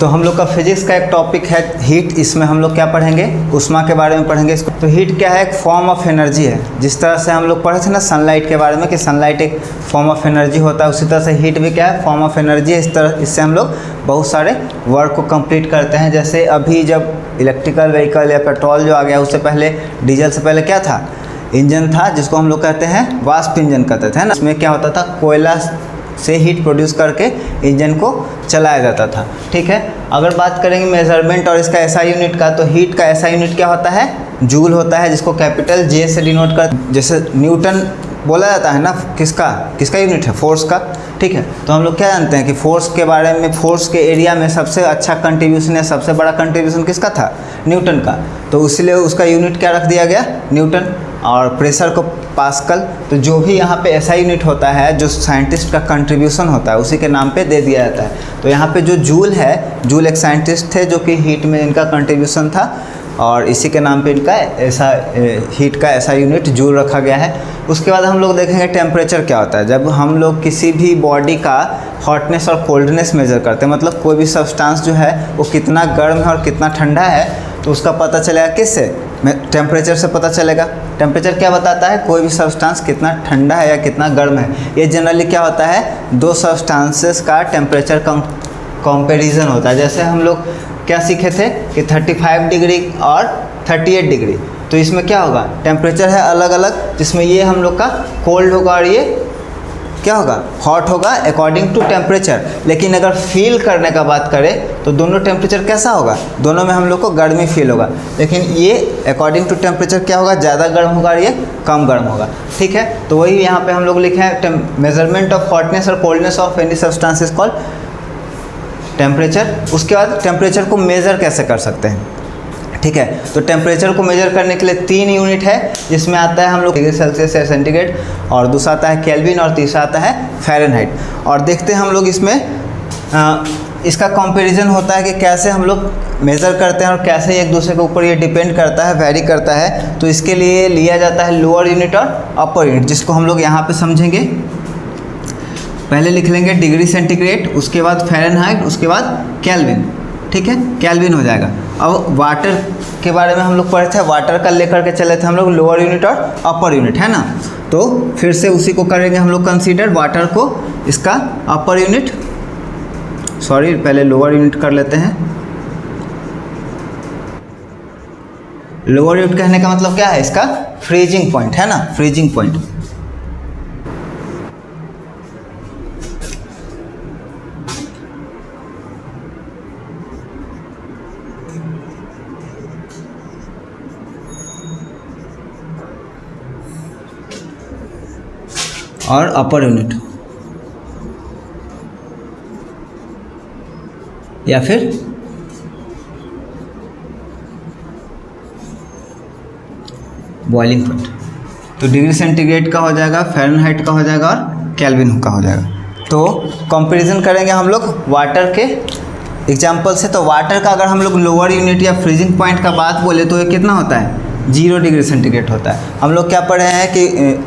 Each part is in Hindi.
तो हम लोग का फिजिक्स का एक टॉपिक है हीट। इसमें हम लोग क्या पढ़ेंगे, ऊष्मा के बारे में पढ़ेंगे इसको। तो हीट क्या है, एक फॉर्म ऑफ एनर्जी है। जिस तरह से हम लोग पढ़े थे ना सनलाइट के बारे में कि सनलाइट एक फॉर्म ऑफ एनर्जी होता है, उसी तरह से हीट भी क्या है, फॉर्म ऑफ एनर्जी है। इस तरह इससे हम लोग बहुत सारे वर्क को कंप्लीट करते हैं। जैसे अभी जब इलेक्ट्रिकल व्हीकल या पेट्रोल जो आ गया, उससे पहले डीजल से पहले क्या था, इंजन था, जिसको हम लोग कहते हैं वाष्प इंजन कहते थे ना। इसमें क्या होता था, कोयला से हीट प्रोड्यूस करके इंजन को चलाया जाता था। ठीक है, अगर बात करेंगे मेजरमेंट और इसका एसआई यूनिट का, तो हीट का एसआई यूनिट क्या होता है, जूल होता है, जिसको कैपिटल जे से डिनोट कर, जैसे न्यूटन बोला जाता है ना, किसका यूनिट है, फोर्स का। ठीक है, तो हम लोग क्या जानते हैं कि फोर्स के बारे में, फोर्स के एरिया में सबसे अच्छा कंट्रीब्यूशन या सबसे बड़ा कंट्रीब्यूशन किसका था, न्यूटन का। तो इसलिए उसका यूनिट क्या रख दिया गया, न्यूटन। और प्रेशर को पास्कल। तो जो भी यहाँ पे ऐसा यूनिट होता है जो साइंटिस्ट का कंट्रीब्यूशन होता है, उसी के नाम पे दे दिया जाता है। तो यहाँ पे जो जूल है, जूल एक साइंटिस्ट थे जो कि हीट में इनका कंट्रीब्यूशन था, और इसी के नाम पे इनका ऐसा हीट का ऐसा यूनिट जूल रखा गया है। उसके बाद हम लोग देखेंगे टेम्परेचर क्या होता है। जब हम लोग किसी भी बॉडी का हॉटनेस और कोल्डनेस मेजर करते हैं, मतलब कोई भी सब्सटेंस जो है वो कितना गर्म है और कितना ठंडा है, तो उसका पता चलेगा किससे, टेम्परेचर से पता चलेगा। टेम्परेचर क्या बताता है, कोई भी सब्सटेंस कितना ठंडा है या कितना गर्म है। ये जनरली क्या होता है, दो सब्सटेंसेस का टेम्परेचर कंपैरिजन होता है। जैसे हम लोग क्या सीखे थे कि 35 डिग्री और 38 डिग्री, तो इसमें क्या होगा, टेम्परेचर है अलग अलग, जिसमें ये हम लोग का कोल्ड होगा और ये क्या होगा, हॉट होगा अकॉर्डिंग टू टेम्परेचर। लेकिन अगर फील करने का बात करें तो दोनों टेम्परेचर कैसा होगा, दोनों में हम लोग को गर्मी फील होगा, लेकिन ये अकॉर्डिंग टू टेम्परेचर क्या होगा, ज़्यादा गर्म होगा और ये कम गर्म होगा। ठीक है, तो वही यहाँ पे हम लोग लिखे हैं, मेजरमेंट ऑफ हॉटनेस और coldness of any substance is called temperature. उसके बाद टेम्परेचर को मेज़र कैसे कर सकते हैं। ठीक है, तो टेम्परेचर को मेजर करने के लिए 3 यूनिट है, जिसमें आता है हम लोग डिग्री सेल्सियस या सेंटीग्रेड, और दूसरा आता है केल्विन, और तीसरा आता है फ़ारेनहाइट। और देखते हैं हम लोग इसमें इसका कंपैरिजन होता है कि कैसे हम लोग मेज़र करते हैं और कैसे एक दूसरे के ऊपर ये डिपेंड करता है, वेरी करता है। तो इसके लिए लिया जाता है लोअर यूनिट और अपर यूनिट, जिसको हम लोग यहाँ पे समझेंगे। पहले लिख लेंगे डिग्री सेंटीग्रेड, उसके बाद फ़ारेनहाइट, उसके बाद केल्विन। ठीक है, केल्विन हो जाएगा। अब वाटर के बारे में हम लोग पढ़े थे, वाटर का लेकर के चले थे हम लोग लोअर यूनिट और अपर यूनिट, है ना। तो फिर से उसी को करेंगे हम लोग कंसीडर, वाटर को इसका अपर यूनिट, सॉरी पहले लोअर यूनिट कर लेते हैं। लोअर यूनिट कहने का मतलब क्या है, इसका फ्रीजिंग पॉइंट, है ना, फ्रीजिंग पॉइंट। और अपर यूनिट या फिर बॉइलिंग पॉइंट। तो डिग्री सेंटीग्रेड का हो जाएगा, फ़ारेनहाइट का हो जाएगा और केल्विन का हो जाएगा। तो कंपैरिजन करेंगे हम लोग वाटर के एग्जांपल से। तो वाटर का अगर हम लोग लोअर यूनिट या फ्रीजिंग पॉइंट का बात बोले तो ये कितना होता है, 0 डिग्री सेंटीग्रेड होता है। हम लोग क्या पढ़े हैं कि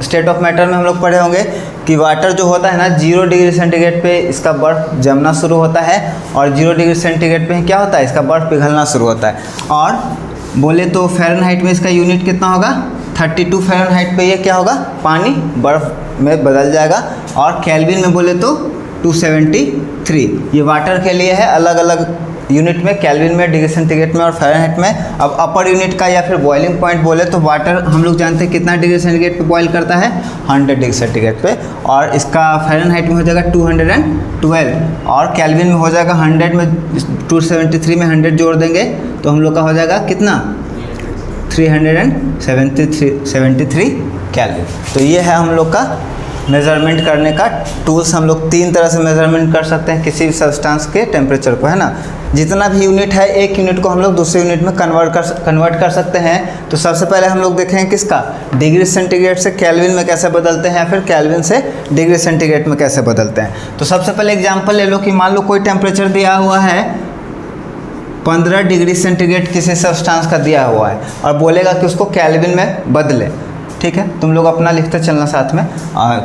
स्टेट ऑफ मैटर में हम लोग पढ़े होंगे कि वाटर जो होता है ना, 0 डिग्री सेंटीग्रेड पे इसका बर्फ़ जमना शुरू होता है, और 0 डिग्री सेंटीग्रेड पे क्या होता है, इसका बर्फ़ पिघलना शुरू होता है। और बोले तो फ़ारेनहाइट में इसका यूनिट कितना होगा, 32 फ़ारेनहाइट पे ये क्या होगा, पानी बर्फ़ में बदल जाएगा। और केल्विन में बोले तो 273। ये वाटर के लिए है, अलग अलग यूनिट में, केल्विन में, डिग्री सेंटीग्रेड में और फ़ारेनहाइट में। अब अपर यूनिट का या फिर बॉइलिंग पॉइंट बोले तो वाटर हम लोग जानते हैं कितना डिग्री सेंटीग्रेड पे बॉयल करता है, 100 डिग्री सेंटीग्रेड पे, और इसका फ़ारेनहाइट में हो जाएगा 212, और केल्विन में हो जाएगा 100 में 273 में 100 जोड़ देंगे तो हम लोग का हो जाएगा कितना, 373 केल्विन। तो ये है हम लोग का मेज़रमेंट करने का टूल्स। हम लोग 3 तरह से मेज़रमेंट कर सकते हैं किसी भी सब्सटेंस के टेम्परेचर को, है ना। जितना भी यूनिट है, एक यूनिट को हम लोग दूसरे यूनिट में कन्वर्ट कर सकते हैं। तो सबसे पहले हम लोग देखेंगे किसका, डिग्री सेंटीग्रेड से केल्विन में कैसे बदलते हैं, या फिर केल्विन से डिग्री सेंटीग्रेड में कैसे बदलते हैं। तो सबसे पहले एग्जाम्पल ले लो कि मान लो कोई टेम्परेचर दिया हुआ है 15 डिग्री सेंटीग्रेड किसी सब्सटेंस का दिया हुआ है, और बोलेगा कि उसको केल्विन में बदले। ठीक है, तुम लोग अपना लिखते चलना साथ में,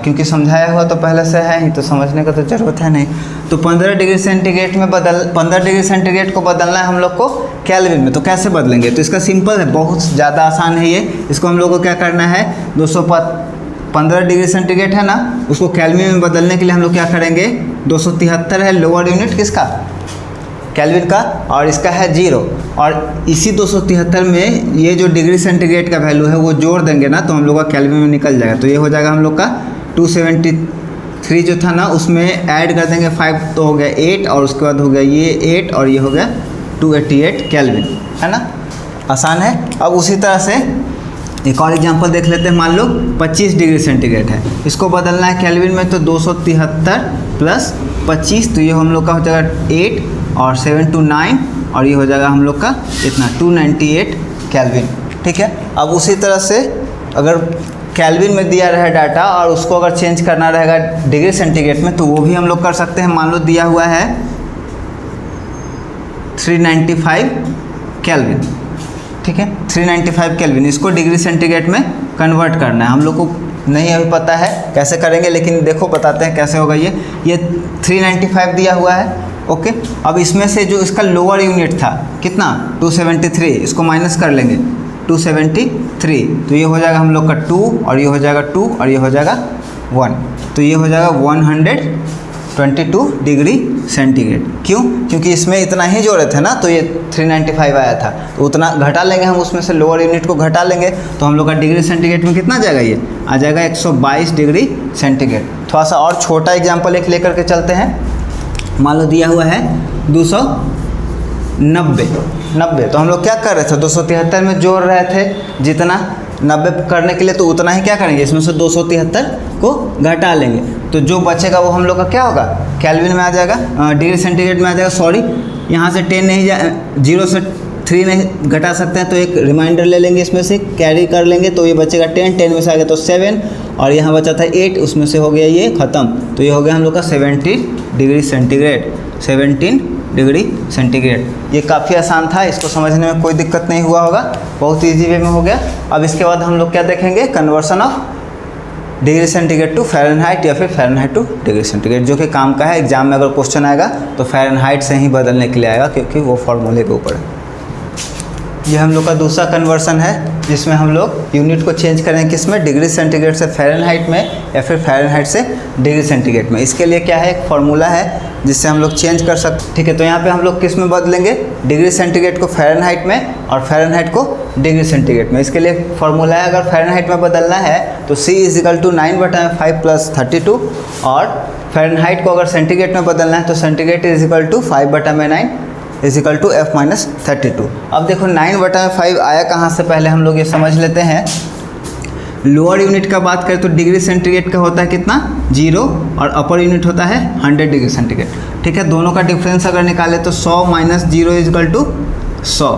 क्योंकि समझाया हुआ तो पहले से है ही, तो समझने का तो ज़रूरत है नहीं। तो 15 डिग्री सेंटीग्रेड में 15 डिग्री सेंटीग्रेड को बदलना है हम लोग को केल्विन में। तो कैसे बदलेंगे? तो इसका सिंपल है, बहुत ज़्यादा आसान है ये। इसको हम लोग को क्या करना है, 215 डिग्री सेंटीग्रेड है ना, उसको केल्विन में बदलने के लिए हम लोग क्या करेंगे, 273 है लोअर यूनिट किसका, केल्विन का, और इसका है 0, और इसी 273 में ये जो डिग्री सेंटीग्रेड का वैल्यू है वो जोड़ देंगे ना, तो हम लोग का केल्विन में निकल जाएगा। तो ये हो जाएगा हम लोग का 273 जो था ना, उसमें ऐड कर देंगे 5, तो हो गया 8, और उसके बाद हो गया ये 8, और ये हो गया 288 केल्विन, है ना, आसान है। अब उसी तरह से एक और एग्जांपल देख लेते हैं। मान लो 25 डिग्री सेंटीग्रेड है, इसको बदलना है केल्विन में, तो 273 प्लस 25, तो ये हम लोग का हो जाएगा 8 और 7 to 9, और ये हो जाएगा हम लोग का इतना 298 केल्विन, ठीक है। अब उसी तरह से अगर केल्विन में दिया रहे डाटा और उसको अगर चेंज करना रहेगा डिग्री सेंटीग्रेड में, तो वो भी हम लोग कर सकते हैं। मान लो दिया हुआ है 395 केल्विन, ठीक है, 395 केल्विन, इसको डिग्री सेंटीग्रेड में कन्वर्ट करना है। हम लोग को नहीं अभी पता है कैसे करेंगे, लेकिन देखो बताते हैं कैसे होगा। ये 395 दिया हुआ है, ओके। अब इसमें से जो इसका लोअर यूनिट था कितना, 273, इसको माइनस कर लेंगे 273, तो ये हो जाएगा हम लोग का 2, और ये हो जाएगा 2, और ये हो जाएगा 1, तो ये हो जाएगा 122 डिग्री सेंटीग्रेड। क्यों? क्योंकि इसमें इतना ही जोड़े थे ना, तो ये 395 आया था, तो उतना घटा लेंगे हम, उसमें से लोअर यूनिट को घटा लेंगे, तो हम लोग का डिग्री सेंटीग्रेड में कितना जाएगा, ये आ जाएगा 122 डिग्री सेंटीग्रेड। थोड़ा सा और छोटा एग्जाम्पल एक लेकर के चलते हैं। मान लो दिया हुआ है 290, तो हम लोग क्या कर रहे थे, 273 में जोड़ रहे थे जितना, 90 करने के लिए तो उतना ही क्या करेंगे, इसमें से 273 को घटा लेंगे, तो जो बचेगा वो हम लोग का क्या होगा, केल्विन में आ जाएगा, डिग्री सेंटीग्रेड में आ जाएगा। सॉरी, यहाँ से 10 नहीं, 0 से 3 नहीं घटा सकते हैं, तो एक रिमाइंडर ले लेंगे, इसमें से कैरी कर लेंगे, तो ये बचेगा 10 में से आ गया तो 7, और यहाँ बचा था 8, उसमें से हो गया ये ख़त्म, तो ये हो गया हम लोग का 17 डिग्री सेंटीग्रेड, 17 डिग्री सेंटीग्रेड। ये काफ़ी आसान था, इसको समझने में कोई दिक्कत नहीं हुआ होगा, बहुत इजी वे में हो गया। अब इसके बाद हम लोग क्या देखेंगे, conversion of degree centigrade to Fahrenheit, या फिर फ़ारेनहाइट टू डिग्री सेंटीग्रेड, जो कि काम का है। एग्जाम में अगर क्वेश्चन आएगा तो फ़ारेनहाइट से ही बदलने के लिए आएगा, क्योंकि वो फॉर्मूले के ऊपर है। ये हम लोग का दूसरा कन्वर्सन है, जिसमें हम लोग यूनिट को चेंज करेंगे किसमें, डिग्री सेंटीग्रेड से फ़ारेनहाइट में, या फिर फ़ारेनहाइट से डिग्री सेंटीग्रेड में। इसके लिए क्या है, एक फार्मूला है जिससे हम लोग चेंज कर सकते, ठीक है। तो यहाँ पे हम लोग किस में बदलेंगे, डिग्री सेंटीग्रेड को फ़ारेनहाइट में, और फ़ारेनहाइट को डिग्री सेंटीग्रेड में। इसके लिए फार्मूला है, अगर फ़ारेनहाइट में बदलना है तो C = 9/5 + 32, और फ़ारेनहाइट को अगर सेंटीग्रेड में बदलना है तो सेंटीग्रेड = 5/9 = F - 32। अब देखो 9/5 आया कहाँ से, पहले हम लोग ये समझ लेते हैं। लोअर यूनिट का बात करें तो डिग्री सेंटीग्रेड का होता है कितना, 0, और अपर यूनिट होता है 100 डिग्री सेंटीग्रेड, ठीक है। दोनों का डिफरेंस अगर निकाले तो 100 - 0 = 100,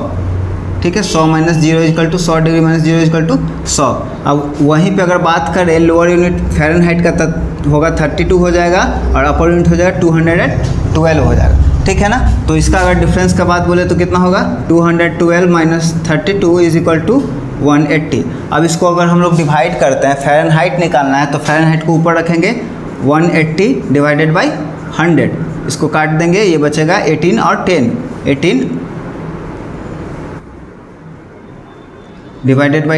ठीक है। 100 - 0 = 100 डिग्री - 0 = 100। अब वहीं पे अगर बात करें, लोअर यूनिट फ़ारेनहाइट का होगा 32 हो जाएगा, और अपर यूनिट हो जाएगा 212 हो जाएगा, ठीक है ना। तो इसका अगर डिफरेंस का बात बोले तो कितना होगा, 212 - 32 = 180। अब इसको अगर हम लोग डिवाइड करते हैं, फ़ारेनहाइट निकालना है, तो फ़ारेनहाइट को ऊपर रखेंगे, 180 / 100, इसको काट देंगे, ये बचेगा 18 और 10, 18 /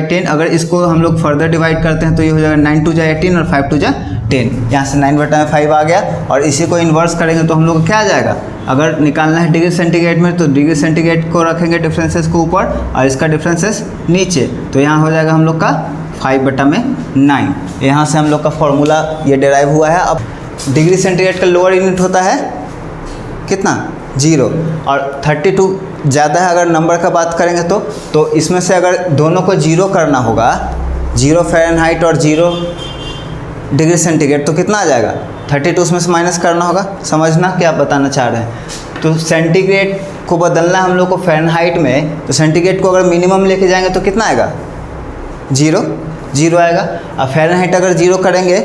10। अगर इसको हम लोग फर्दर डिवाइड करते हैं तो ये हो जाएगा 9 × 2 = 18 और 5 × 2 = 10। यहाँ से 9/5 आ गया, और इसी को इन्वर्स करेंगे तो हम लोग क्या आ जाएगा, अगर निकालना है डिग्री सेंटीग्रेड में तो डिग्री सेंटीग्रेड को रखेंगे डिफरेंसेस को ऊपर, और इसका डिफरेंसेस नीचे, तो यहाँ हो जाएगा हम लोग का 5/9। यहाँ से हम लोग का फॉर्मूला ये डेराइव हुआ है। अब डिग्री सेंटीग्रेड का लोअर यूनिट होता है कितना, 0, और 32 ज़्यादा है। अगर नंबर का बात करेंगे तो इसमें से अगर दोनों को 0 करना होगा, 0 फ़ारेनहाइट और 0 डिग्री सेंटीग्रेड, तो कितना आ जाएगा, 32 उसमें से माइनस करना होगा। समझना क्या बताना चाह रहे हैं। तो सेंटीग्रेड को बदलना हम लोग को फ़ारेनहाइट में, तो सेंटीग्रेड को अगर मिनिमम लेके जाएंगे तो कितना आएगा, 0 आएगा। अब फ़ारेनहाइट अगर 0 करेंगे,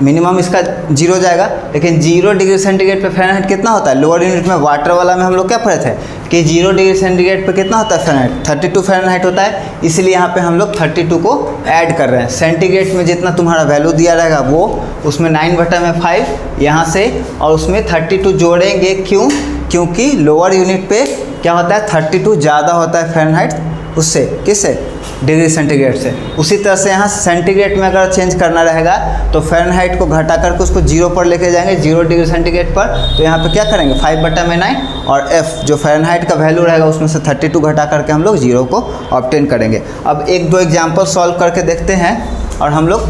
मिनिमम इसका 0 जाएगा, लेकिन 0 डिग्री सेंटीग्रेड पे फ़ारेनहाइट कितना होता है? लोअर यूनिट में वाटर वाला में हम लोग क्या पढ़े थे कि 0 डिग्री सेंटीग्रेड पे कितना होता है फ़ारेनहाइट? 32 फ़ारेनहाइट होता है। इसलिए यहाँ पे हम लोग 32 को ऐड कर रहे हैं। सेंटीग्रेड में जितना तुम्हारा वैल्यू दिया रहेगा वो उसमें 9/5 यहाँ से, और उसमें 32 जोड़ेंगे। क्यों? क्योंकि लोअर यूनिट पे क्या होता है 32 ज़्यादा होता है फ़ारेनहाइट उससे, किससे? डिग्री सेंटीग्रेड से। उसी तरह से यहाँ सेंटीग्रेड में अगर चेंज करना रहेगा तो फ़ारेनहाइट को घटा करके उसको 0 पर लेके जाएंगे, 0 डिग्री सेंटीग्रेड पर। तो यहाँ पे क्या करेंगे 5/9 और f जो फ़ारेनहाइट का वैल्यू रहेगा उसमें से 32 घटा करके हम लोग 0 को ऑब्टेन करेंगे। अब एक दो एग्जाम्पल सॉल्व करके देखते हैं और हम लोग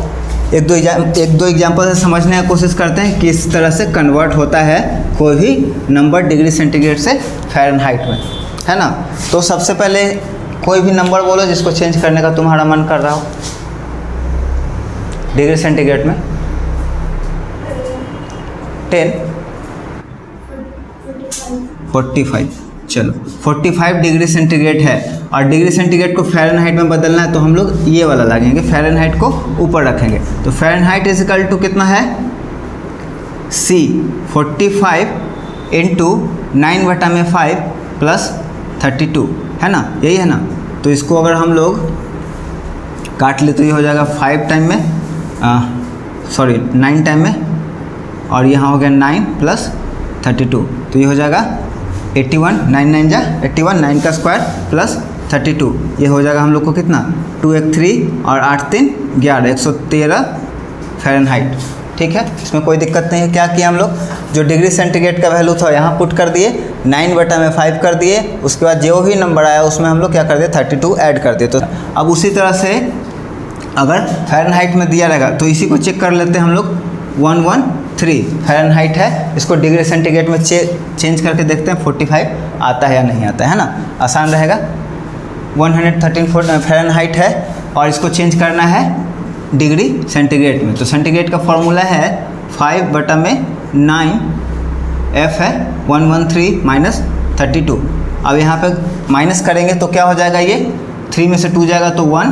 एक दो एग्जाम्पल से समझने की कोशिश करते हैं किस तरह से कन्वर्ट होता है कोई भी नंबर डिग्री सेंटीग्रेड से फ़ारेनहाइट में, है ना। तो सबसे पहले कोई भी नंबर बोलो जिसको चेंज करने का तुम्हारा मन कर रहा हो डिग्री सेंटीग्रेड में। 10 45, चलो 45 डिग्री सेंटीग्रेड है और डिग्री सेंटीग्रेड को फ़ारेनहाइट में बदलना है तो हम लोग ये वाला लागेंगे, फ़ारेनहाइट को ऊपर रखेंगे। तो फ़ारेनहाइट इज इक्वल टू कितना है? C 45 इंटू 9/5 प्लस 32, है ना, यही है ना। तो इसको अगर हम लोग काट ले तो ये हो जाएगा 5 टाइम में, 9 टाइम में, और यहाँ हो गया 9 प्लस 32, तो ये हो जाएगा 81, 9 9 जा 81, 9 का स्क्वायर प्लस 32, ये हो जाएगा हम लोग को कितना 2 1 3 और 8 3 11, 113 फ़ारेनहाइट। ठीक है, इसमें कोई दिक्कत नहीं है। क्या किया हम लोग, जो डिग्री सेंटीग्रेड का वैल्यू था यहाँ पुट कर दिए, 9/5 कर दिए, उसके बाद जो भी नंबर आया उसमें हम लोग क्या कर दिए 32 ऐड कर दिए। तो अब उसी तरह से अगर फ़ारेनहाइट में दिया रहेगा तो इसी को चेक कर लेते हैं हम लोग। 113 फ़ारेनहाइट है, इसको डिग्री सेंटीग्रेड में चेंज करके देखते हैं 45 आता है या नहीं आता है ना, आसान रहेगा। 113 फ़ारेनहाइट है और इसको चेंज करना है डिग्री सेंटीग्रेड में। तो सेंटीग्रेड का फॉर्मूला है 5/9, f है 113 माइनस 32। अब यहाँ पे माइनस करेंगे तो क्या हो जाएगा, ये 3 में से 2 जाएगा तो 1,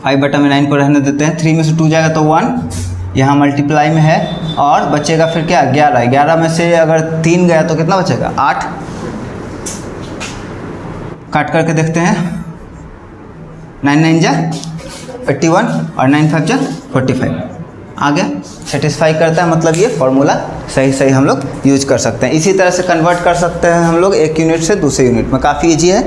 5/9 को रहने देते हैं, 3 में से 2 जाएगा तो 1, यहाँ मल्टीप्लाई में है और बचेगा फिर क्या 11, 11 में से अगर 3 गया तो कितना बचेगा 8, काट करके देखते हैं, 9 9 जा 81 और 9 5 जा 45, आ गया, सेटिस्फाई करता है। मतलब ये फॉर्मूला सही हम लोग यूज कर सकते हैं। इसी तरह से कन्वर्ट कर सकते हैं हम लोग एक यूनिट से दूसरे यूनिट में, काफ़ी ईजी है।